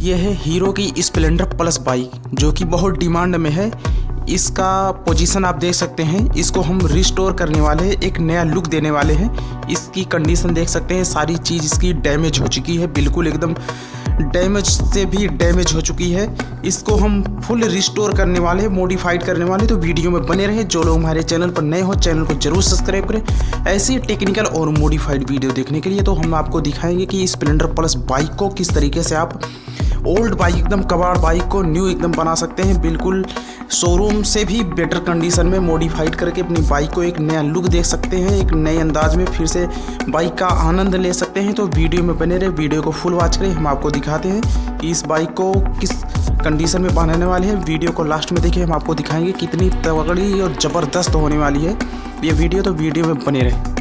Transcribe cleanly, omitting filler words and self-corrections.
यह है हीरो की स्प्लेंडर प्लस बाइक जो कि बहुत डिमांड में है। इसका पोजीशन आप देख सकते हैं। इसको हम रिस्टोर करने वाले हैं, एक नया लुक देने वाले हैं। इसकी कंडीशन देख सकते हैं, सारी चीज़ इसकी डैमेज हो चुकी है, बिल्कुल एकदम डैमेज से भी डैमेज हो चुकी है। इसको हम फुल रिस्टोर करने वाले हैं, मॉडिफाइड करने वाले। तो वीडियो में बने रहे। जो लोग हमारे चैनल पर नए हो चैनल को जरूर सब्सक्राइब करें ऐसी टेक्निकल और मॉडिफाइड वीडियो देखने के लिए। तो हम आपको दिखाएंगे कि स्प्लेंडर प्लस बाइक को किस तरीके से आप ओल्ड बाइक एकदम कबाड़ बाइक को न्यू एकदम बना सकते हैं, बिल्कुल शोरूम से भी बेटर कंडीशन में मॉडिफाइड करके अपनी बाइक को एक नया लुक दे सकते हैं। एक नए अंदाज में फिर से बाइक का आनंद ले सकते हैं। तो वीडियो में बने रहे, वीडियो को फुल वॉच करें। हम आपको दिखाते हैं कि इस बाइक को किस कंडीशन में बनाने वाले हैं। वीडियो को लास्ट में देखिए, हम आपको दिखाएंगे कितनी तगड़ी और ज़बरदस्त होने वाली है ये वीडियो। तो वीडियो में बने रहे।